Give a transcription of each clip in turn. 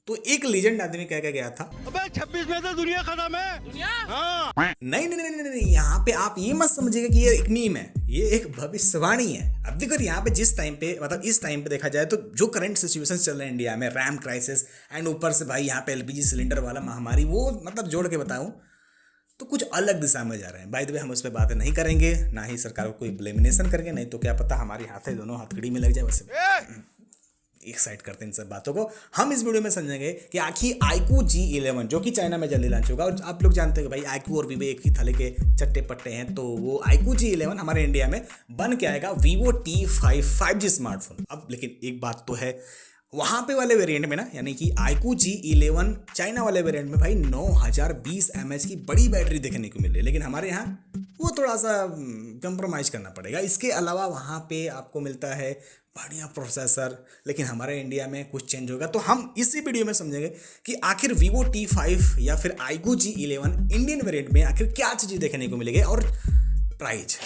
तो एक लीजेंड आदमी कह के गया था, अबे 26 में तो दुनिया खत्म है। दुनिया हाँ। नहीं नहीं नहीं नहीं नहीं, यहाँ पे आप ये मत समझिएगा कि ये एक मीम है, ये एक भविष्यवाणी है। अब देखो यहाँ पे जिस टाइम पे मतलब इस टाइम पे देखा जाए तो जो करंट सिचुएशन चल रहे हैं इंडिया में, रैम क्राइसिस एंड ऊपर से भाई यहाँ पे एलपीजी सिलेंडर वाला महामारी, वो मतलब जोड़ के बताऊं तो कुछ अलग दिशा में जा रहे हैं। बाय द वे हम उस पर बातें नहीं करेंगे, ना ही सरकार को कोई ब्लेमिनेशन करेंगे, नहीं तो क्या पता हमारी हाथे दोनों हथकड़ी में लग जाए। वैसे एक साइड करते हैं इन सब बातों को। हम इस वीडियो में समझेंगे कि आखिर iQOO G11 जो कि चाइना में जल्दी लॉन्च होगा, और आप लोग जानते हैं कि भाई iQOO और Vivo एक ही थाली के चट्टे पट्टे हैं, तो वो iQOO G11 हमारे इंडिया में बन के आएगा Vivo T5 5G स्मार्टफोन। अब लेकिन एक बात तो है, वहां पे वाले वेरिएंट में ना, यानी कि iQOO G11 चाइना वाले वेरिएंट में भाई 9020 mAh की बड़ी बैटरी देखने को मिल रही है, लेकिन हमारे यहाँ वो थोड़ा सा कंप्रोमाइज़ करना पड़ेगा। इसके अलावा वहाँ पे आपको मिलता है बढ़िया प्रोसेसर, लेकिन हमारे इंडिया में कुछ चेंज होगा। तो हम इसी वीडियो में समझेंगे कि आखिर Vivo T5 या फिर iQOO G11 इंडियन वेरिएंट में आखिर क्या चीज़ें देखने को मिलेगी और प्राइस।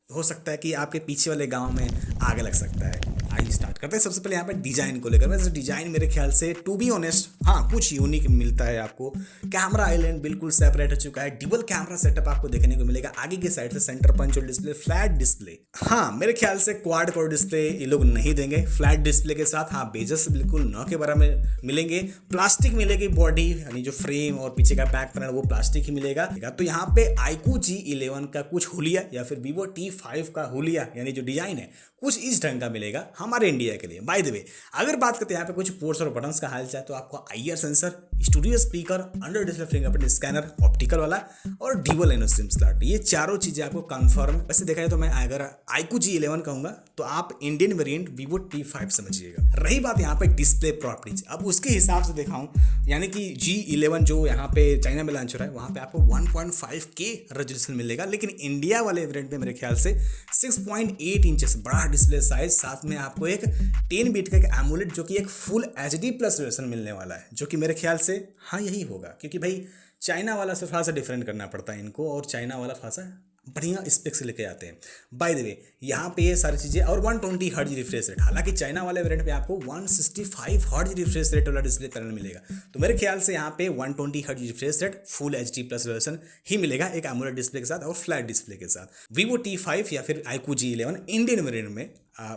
हो सकता है कि आपके पीछे वाले गांव में आग लग सकता है। आइए स्टार्ट करते हैं। सबसे पहले यहाँ पे डिजाइन को लेकर, वैसे डिजाइन मेरे ख्याल से टू बी ऑनेस्ट हाँ कुछ यूनिक मिलता है आपको। कैमरा आइलैंड बिल्कुल सेपरेट हो चुका है, डबल कैमरा सेटअप आपको देखने को मिलेगा। आगे की साइड से centre punch display, flat display. हाँ मेरे ख्याल से क्वाड कोर डिस्प्ले ये लोग नहीं देंगे फ्लैट डिस्प्ले के साथ। हाँ बेजस बिल्कुल न के बराबर में मिलेंगे। प्लास्टिक मिलेगी बॉडी, यानी जो फ्रेम और पीछे का बैक पैनल वो प्लास्टिक ही मिलेगा। तो यहाँ पे iQOO G11 का कुछ हुलिया या फिर Vivo T5 का हुलिया यानी जो डिजाइन है कुछ इस ढंग का मिलेगा हमारे इंडिया के लिए। बाय द वे अगर बात करते हैं यहाँ पे कुछ पोर्ट्स और बटन्स का हाल चाल, तो आपको IR sensor, studio speaker, under display fingerprint scanner, optical वाला और ड्यूल एनओ सिम स्लॉट, ये चारों चीजें आपको कंफर्म। वैसे देखा जाए तो मैं अगर iQOO G11 कहूंगा तो आप इंडियन वेरिएंट Vivo T5 समझिएगा। रही बात यहाँ पे डिस्प्ले प्रॉपर्टीज, अब उसके हिसाब से दिखाऊं, यानी कि G11 जो यहाँ पे चाइना में लॉन्च हो रहा है वहाँ पे आपको 1.5K रेजोल्यूशन मिलेगा, लेकिन इंडिया वाले वेरिएंट में मेरे ख्याल से 6.8 इंचेस बड़ा डिस्प्ले साइज, साथ में आपको एक 10 बीट का एक एमोलेड जो कि एक फुल HD प्लस रेजोल्यूशन मिलने वाला है, जो कि मेरे ख्याल से हाँ यही होगा, क्योंकि भाई चाइना वाला से थोड़ा सा डिफरेंट करना पड़ता है इनको, और चाइना वाला थोड़ा सा बढ़िया स्पेक्स लेके आते हैं। बाय द वे यहाँ पे ये सारी चीज़ें, और 120 हर्ट्ज रिफ्रेश रेट, हालांकि चाइना वाले वेरिएंट पे आपको 165 हर्ट्ज रिफ्रेश रेट वाला डिस्प्ले पैनल मिलेगा। तो मेरे ख्याल से यहाँ पे 120 hertz refresh rate, full HD plus resolution ही मिलेगा एक एमोलेड डिस्प्ले के साथ और फ्लैट डिस्प्ले के साथ। Vivo T5 या फिर iQOO G11 इंडियन वेरिएंट में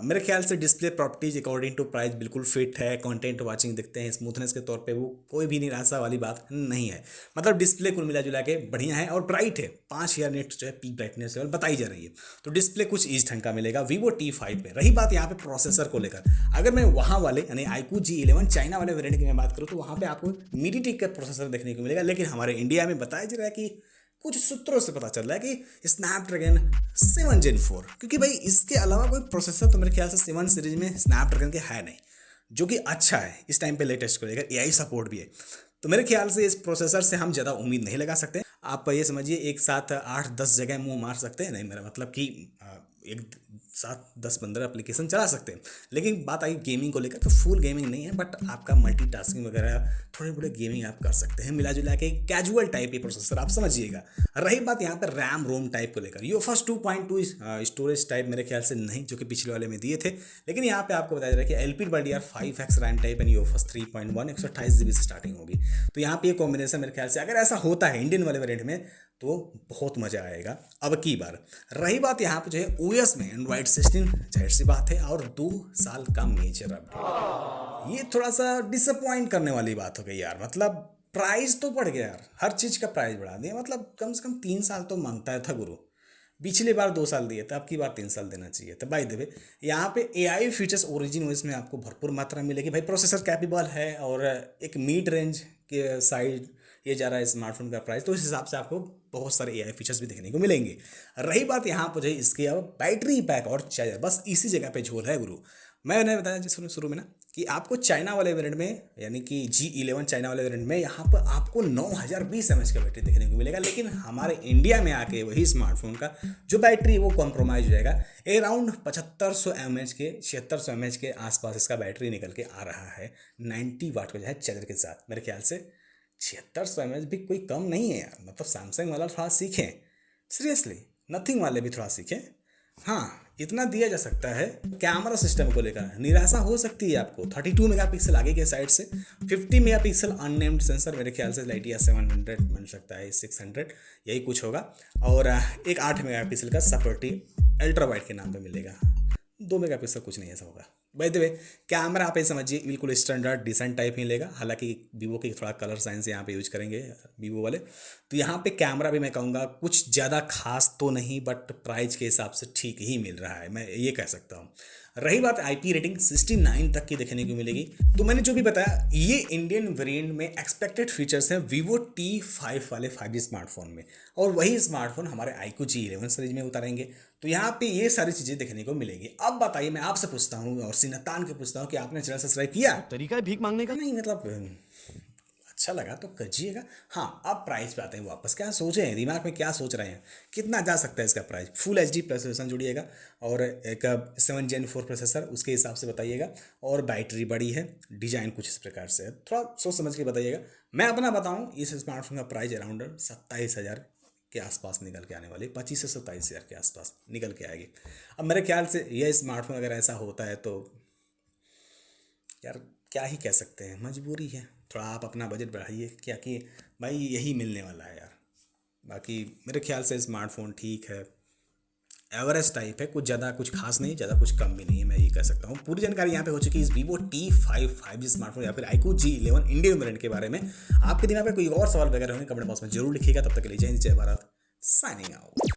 मेरे ख्याल से display properties according to price बिल्कुल फिट है। कंटेंट वाचिंग देखते हैं, स्मूथनेस के तौर पे वो कोई भी निराशा वाली बात नहीं है। मतलब डिस्प्ले कुल मिला जुला के बढ़िया है और ब्राइट है, 5000 निट जो है पीक ब्राइटनेस लेवल बताई जा रही है। तो डिस्प्ले कुछ इस ढंग का मिलेगा Vivo T5 में। रही बात यहाँ पे प्रोसेसर को लेकर, अगर मैं वहाँ वाले यानी iQOO G11 चाइना वाले वेरिएंट की मैं बात करूँ तो वहाँ पे आपको MediaTek का प्रोसेसर देखने को मिलेगा, लेकिन हमारे इंडिया में बताया जा रहा है कि कुछ सूत्रों से पता चल रहा है कि स्नैपड्रैगन 7 Gen 4, क्योंकि भाई इसके अलावा कोई प्रोसेसर तो मेरे ख्याल से 7 सीरीज में स्नैपड्रैगन के है नहीं, जो कि अच्छा है इस टाइम पे लेटेस्ट को लेकर। AI सपोर्ट भी है, तो मेरे ख्याल से इस प्रोसेसर से हम ज़्यादा उम्मीद नहीं लगा सकते। आप ये समझिए एक साथ 8-10 जगह मुंह मार सकते हैं, नहीं मेरा मतलब कि एक साथ 10-15 एप्लीकेशन चला सकते हैं। लेकिन बात आई गेमिंग को लेकर तो फुल गेमिंग नहीं है, बट आपका मल्टीटास्किंग वगैरह थोड़े बड़े गेमिंग आप कर सकते हैं, मिला जुला के कैजुअल टाइप के प्रोसेसर आप समझिएगा। रही बात यहाँ पर रैम रोम टाइप को लेकर, UFS 2.2 स्टोरेज टाइप मेरे ख्याल से नहीं, जो कि पिछले वाले में दिए थे, लेकिन यहाँ पे आपको बताया जा रहा है कि LPDDR5X RAM type and UFS 3.1 128 GB से स्टार्टिंग होगी। तो यहाँ पे ये कॉम्बिनेशन मेरे ख्याल से अगर ऐसा होता है इंडियन वाले वेरिएंट में तो बहुत मजा आएगा अब की बार। रही बात यहाँ पे जो है OS में Android 16, जाहिर सी बात है, और 2 साल का मेजर अपडेट, ये थोड़ा सा डिसअपॉइंट करने वाली बात हो गई यार। मतलब प्राइस तो बढ़ गया यार, हर चीज़ का प्राइस बढ़ा दिया, मतलब कम से कम 3 साल तो मांगता था गुरु। पिछली बार 2 साल दिए थे, अब की बार 3 साल देना चाहिए था। बाय द वे यहाँ पे AI फीचर्स ओरिजिन OS में आपको भरपूर मात्रा मिलेगी। भाई प्रोसेसर कैपेबल है और एक मिड रेंज के साइड ये जा रहा है स्मार्टफोन का प्राइस, तो इस हिसाब से आपको बहुत सारे AI फीचर्स भी देखने को मिलेंगे। रही बात यहाँ पर जो है इसके अब बैटरी पैक और चार्जर, बस इसी जगह पे झोल है गुरु। मैंने बताया जिस शुरू में ना कि आपको चाइना वाले वेरिएंट में यानी कि G11 चाइना वाले वेरिएंट में यहाँ पर आपको 9020 mAh का बैटरी देखने को मिलेगा, लेकिन हमारे इंडिया में आके वही स्मार्टफोन का जो बैटरी वो कॉम्प्रोमाइज हो जाएगा। अराउंड 7500 mAh के 7600 mAh के आसपास इसका बैटरी निकल के आ रहा है 90 वाट का जो है चार्जर के साथ। मेरे ख्याल से 7600 mAh भी कोई कम नहीं है यार, मतलब सैमसंग वाला थोड़ा सीखें, सीरियसली नथिंग वाले भी थोड़ा सीखें। हाँ इतना दिया जा सकता है। कैमरा सिस्टम को लेकर निराशा हो सकती है आपको। 32 मेगापिक्सल आगे के साइड से, 50 मेगापिक्सल अननेम्ड सेंसर, मेरे ख्याल से लाइटिया 700 बन सकता है, 600 यही कुछ होगा, और एक 8 मेगापिक्सल का सपोर्टिव अल्ट्रा वाइड के नाम पे मिलेगा। 2 मेगापिक्सल कुछ नहीं ऐसा होगा। बाय द वे कैमरा आप ये समझिए बिल्कुल स्टैंडर्ड डिसेंट टाइप ही लेगा। हालांकि वीवो के थोड़ा कलर साइंस यहाँ पे यूज करेंगे वीवो वाले, तो यहाँ पे कैमरा भी मैं कहूँगा कुछ ज़्यादा खास तो नहीं, बट प्राइस के हिसाब से ठीक ही मिल रहा है, मैं ये कह सकता हूँ। रही बात IP रेटिंग 69 तक की देखने को मिलेगी। तो मैंने जो भी बताया ये इंडियन वेरिएंट में एक्सपेक्टेड फीचर्स हैं Vivo T5 वाले 5G स्मार्टफोन में, और वही स्मार्टफोन हमारे iQOO G11 सीरीज में उतारेंगे। तो यहाँ पे ये सारी चीज़ें देखने को मिलेंगी। अब बताइए, मैं आपसे पूछता हूँ और सिनतान के पूछता हूँ कि आपने चैनल सब्सक्राइब किया? तरीका है भीख मांगने का। नहीं मतलब अच्छा लगा तो करिएगा। हाँ, अब प्राइस पे आते हैं वापस। क्या सोचे हैं, दिमाग में क्या सोच रहे हैं, कितना जा सकता है इसका price? Full HD plus version जुड़िएगा और एक 7 Gen 4 प्रोसेसर, उसके हिसाब से बताइएगा। और बैटरी बड़ी है, डिजाइन कुछ इस प्रकार से है, थोड़ा सोच समझ के बताइएगा। मैं अपना बताऊँ, इस स्मार्टफोन का प्राइस अराउंड 27,000 के आसपास निकल के आने वाली, 25 से 27,000 के आसपास निकल के आएगी। अब मेरे ख्याल से यह स्मार्टफोन अगर ऐसा होता है तो यार क्या ही कह सकते हैं, मजबूरी है। थोड़ा आप अपना बजट बढ़ाइए, क्या कि भाई यही मिलने वाला है यार। बाकी मेरे ख्याल से स्मार्टफोन ठीक है, एवरेज टाइप है, कुछ ज़्यादा कुछ खास नहीं, ज़्यादा कुछ कम भी नहीं है, मैं ये कह सकता हूँ। पूरी जानकारी यहाँ पे हो चुकी है इस Vivo T5 5G स्मार्टफोन या फिर iQOO G11 इंडियन वेरिएंट के बारे में। आपके दिमाग में कोई और सवाल वगैरह होंगे कमेंट बॉक्स में जरूर लिखिएगा। तब तक के लिए जय हिंद, जय भारत, साइनिंग आउट।